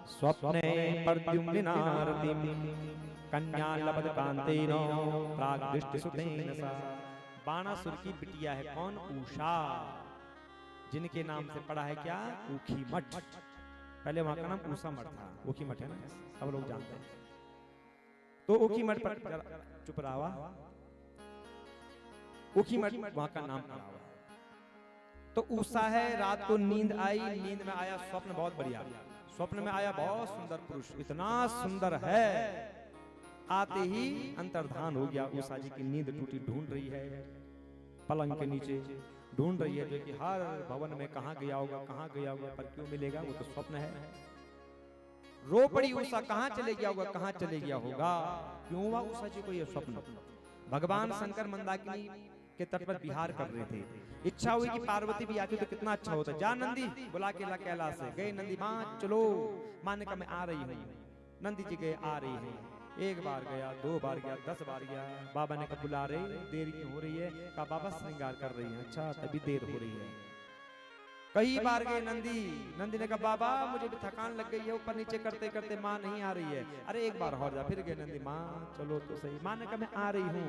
स्वप्ने प्रद्युम्नारतिं कन्या लभत कांतेनो प्राग्दृष्टिसुतेन सा। बाणासुर की बिटिया है कौन? उषा, जिनके नाम से पड़ा है क्या? ऊखी मठ। पहले वहां का नाम ऊषा मठ था, ऊखी मठ है ना, सब लोग जानते हैं। तो ऊखी मठ पर चुप रहा, ऊखी मठ वहां का नाम पड़ा हुआ। तो उषा है, रात को नींद आई, नींद में आया स्वप्न बहुत बढ़िया। स्वप्न में आया बहुत सुंदर पुरुष, इतना सुंदर है, आते ही अंतर्धान हो गया। उषा जी की नींद टूटी, ढूंढ रही है पलंग के नीचे, ढूंढ रही है जो कि हर भवन में कहां गया होगा, कहां गया होगा, पर क्यों मिलेगा? वो तो स्वप्न है। रो पड़ी उषा, कहां चले गया होगा, कहां चले गया होगा? क्यों हुआ उषा जी को ये स्वप्न? भगवान शंकर मंदाकिनी के तट पर विहार कर रहे थे। इच्छा हुई कि पार्वती भी आती तो कितना अच्छा होता। जा नंदी, बुला के ला कैलाश से। गए नंदी, मां चलो। मां ने कहा मैं आ रही हूं। नंदी जी गए, आ रही है। एक बार गया, 2 बार गया, 10 बार गया। बाबा ने कहा बुला रहे, देर क्यों हो रही है? कहा बाबा श्रृंगार कर रही है। अच्छा, तभी देर हो रही है। कई बार गए नंदी, नंदी ने कहा बाबा मुझे भी थकान लग गई है, ऊपर नीचे करते करते माँ नहीं आ रही है। अरे एक बार और जा। फिर गए नंदी, माँ चलो तो सही। माँ ने कहा मैं आ रही हूँ।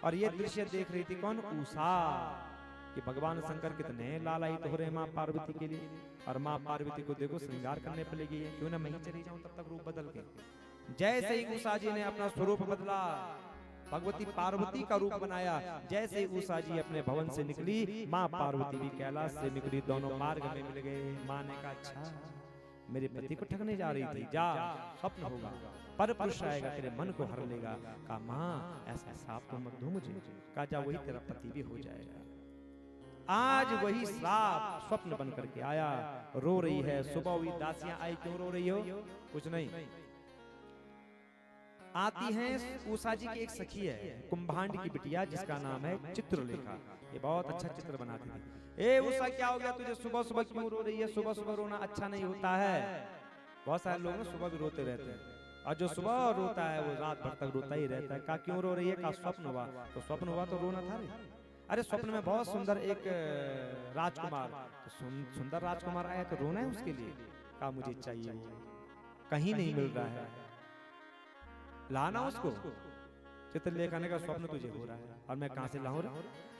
और ये दृश्य देख रही थी कौन? उषा, कि भगवान शंकर कितने लालायित हो रहे माँ पार्वती के लिए। और माँ पार्वती को देखो श्रृंगार करने पर लगी है, क्यों ना मैं ही चली जाऊं तब तक रूप बदल के। जैसे ही उषा जी ने अपना स्वरूप बदला, भगवती पार्वती का रूप बनाया, जैसे ही उषा जी अपने भवन से निकली, माँ पार्वती भी कैलाश से निकली, दोनों मार्ग में मिल गए। माँ ने कहा अच्छा मेरे पति को ठगने जा रही थी, जा स्वप्न होगा, पर पुरुष आएगा तेरे मन को हर लेगा। कहा माँ ऐसा श्राप तो मत दो मुझे। कहा जा वही तेरा पति भी हो जाएगा। आज वही श्राप स्वप्न बन करके आया। रो रही है, सुबह हुई, दासियां आई, क्यों रो रही हो? कुछ नहीं। आती हैं, उषा जी की एक सखी है कुंभांड की बिटिया, जिसका नाम है चित्रलेखा। ये बहुत अच्छा चित्र बनाती थी। ए उषा क्या हो गया तुझे, सुबह सुबह क्यों रो रही है? सुबह सुबह रोना अच्छा नहीं होता है। बहुत सारे लोग ना सुबह भी रोते रहते हैं, और जो सुबह रोता है वो रात भर तक रोता ही रहता है। कहा क्यों रो रही है? कहा स्वप्न हुआ। तो स्वप्न हुआ तो रोना था रे? अरे स्वप्न में बहुत सुंदर एक राजकुमार, तो सुंदर राजकुमार आया तो रोना है उसके लिए। कहा मुझे चाहिए, वो कहीं नहीं मिल रहा है, लाना उसको। चित्रलेखा ने कहा स्वप्न तुझे हो रहा है और मैं कहां से लाऊं?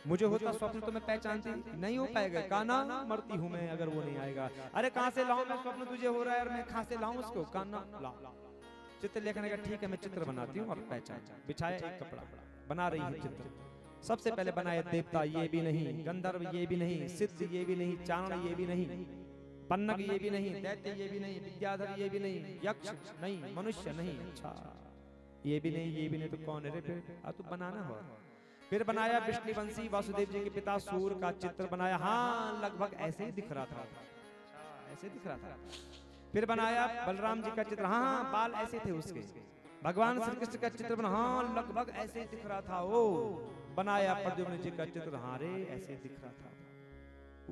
मुझे होता स्वप्न तो मैं पहचानती नहीं हो पाएगा। कहा ना मरती हूं मैं अगर वो नहीं आएगा। अरे कहां से लाऊं मैं? स्वप्न तुझे हो रहा है और मैं कहां से लाऊं उसको? कहा ना ला। चित्रलेखा ने कहा ठीक है मैं चित्र बनाती हूँ और पहचान। बिछाया एक कपड़ा, बना रही है चित्र। सबसे पहले बनाया देवता ये भी नहीं, गंधर्व ये भी नहीं, सिद्ध ये भी नहीं, चारण ये भी नहीं, पन्नग ये भी नहीं, दैत्य ये भी नहीं, विद्याधर ये भी नहीं, यक्ष नहीं, मनुष्य नहीं, अच्छा ये भी नहीं, ये भी नहीं, तो कौन है रे? फिर तो बनाना हो। फिर बनाया विष्णुवंशी वासुदेव जी के पिता सूर का चित्र बनाया। हाँ लगभग ऐसे ही दिख रहा था, ऐसे दिख रहा था। फिर बनाया बलराम जी का चित्र। हाँ बाल ऐसे थे उसके। भगवान श्री कृष्ण का चित्र बना, हाँ लगभग ऐसे ही दिख रहा था वो। बनाया प्रद्युम्न जी का चित्र, हाँ रे ऐसे दिख रहा था।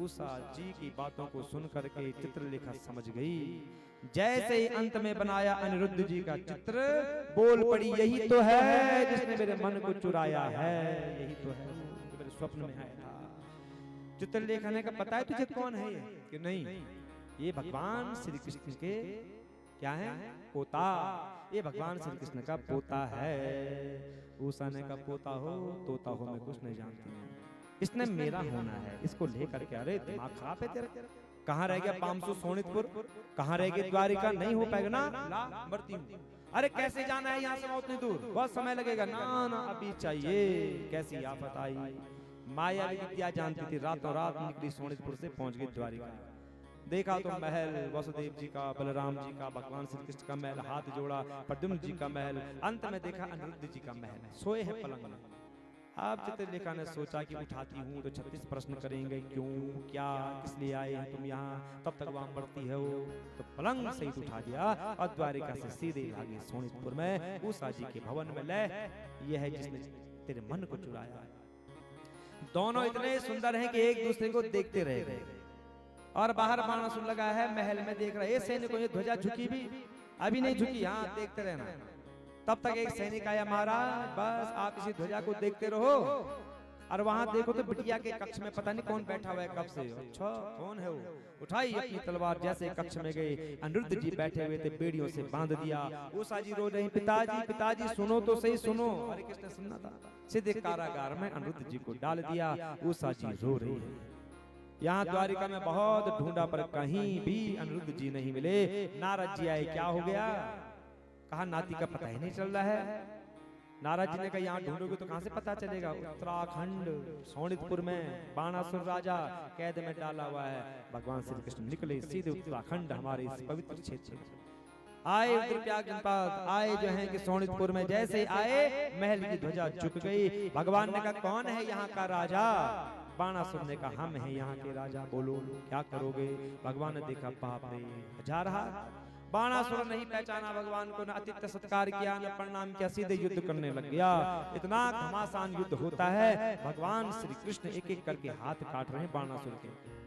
उषा जी की बातों को सुन करके चित्रलेखा समझ गई। जैसे ही अंत में बनाया अनिरुद्ध जी का चित्र, बोल पड़ी यही तो है जिसने मेरे मन को चुराया है, यही तो है जो मेरे स्वप्न में आया था। चित्रलेखा ने कहा पता है तुझे कौन है ये? कि नहीं, ये भगवान श्री कृष्ण के क्या है? पोता। ये भगवान श्री कृष्ण का पोता है। उषा ने कहा पोता हो तोता हो मैं कुछ नहीं जानती हूँ, इसने मेरा होना है, इसको लेकर के। अरे दिमाग खराब है तेरा? कहाँ रह गया पामसू सोनितपुर? कहाँ रह गई द्वारिका? नहीं हो पाएगा ना, ला मरती हूँ। अरे कैसे जाना है यहाँ से उतनी दूर? बहुत समय लगेगा। ना ना अभी चाहिए। कैसी आफत आई, माया विद्या जानती थी, रातों रात निकली सोनितपुर से पहुंच गई द्वारिका। देखा तो महल वसुदेव जी का, बलराम जी का, भगवान श्री कृष्ण का महल, हाथ जोड़ा प्रद्युम्न जी का महल, अंत में देखा अनिरुद्ध जी का महल, सोए हैं पलंग में। अब चित्रलेखा ने सोचा कि उठाती हूँ तो 36 प्रश्न करेंगे, क्यों, क्या, किस लिए आए हैं तुम यहाँ? तब तक वहां बढ़ती है वो। तो पलंग से ही उठा दिया और द्वारिका से सीधे भागी सोनितपुर में उषा जी के भवन में। ले ये है जिसने तेरे मन को चुराया। दोनों इतने सुंदर हैं कि एक दूसरे को देखते रह गए। और बाहर बाणासुर लगा है, महल में देख रहा है। सैनिकों ने ध्वजा झुकी भी अभी नहीं झुकी, हाँ देखते रहना। तब तक एक सैनिक आया, महाराज बस आप इसी ध्वजा को देखते रहो, और वहां देखो तो बिटिया के कक्ष में पता नहीं कौन बैठा हुआ है कब से। अच्छा कौन है वो? उठाई अपनी तलवार, जैसे कक्ष में गए अनिरुद्ध जी बैठे हुए थे, बेड़ियों से बांध दिया। उषा जी रो रही, पिताजी पिताजी सुनो तो सही सुनो। अरे किसने सुनना था? सीधे कारागार में अनिरुद्ध जी को डाल दिया। उषा जी रो रही है। यहाँ द्वारिका में बहुत ढूंढा पर कहीं भी अनिरुद्ध जी नहीं मिले। नारद जी आए, क्या हो गया? कहा नाती का पता ही नहीं चल रहा है। नारद जी ने कहा यहाँ ढूंढोगे तो कहां से पता चलेगा? उत्तराखंड शोणितपुर में बाणासुर राजा कैद में डाला हुआ है। भगवान श्री कृष्ण निकले सीधे उत्तराखंड, हमारे इस पवित्र क्षेत्र में आए। रुद्रप्रयाग जनपद आए जो है कि शोणितपुर में जैसे आए, महल की ध्वजा झुक गई। भगवान ने कहा कौन है यहाँ का राजा? बाणासुर ने कहा हम हैं यहाँ के राजा, बोलो क्या करोगे? भगवान ने देखा बाप रे जा रहा। बाणासुर नहीं पहचाना भगवान को, न आतिथ्य सत्कार किया, न प्रणाम किया, सीधे युद्ध करने लग गया। इतना घमासान युद्ध होता है, भगवान श्री कृष्ण एक एक करके हाथ काट रहे हैं बाणासुर के।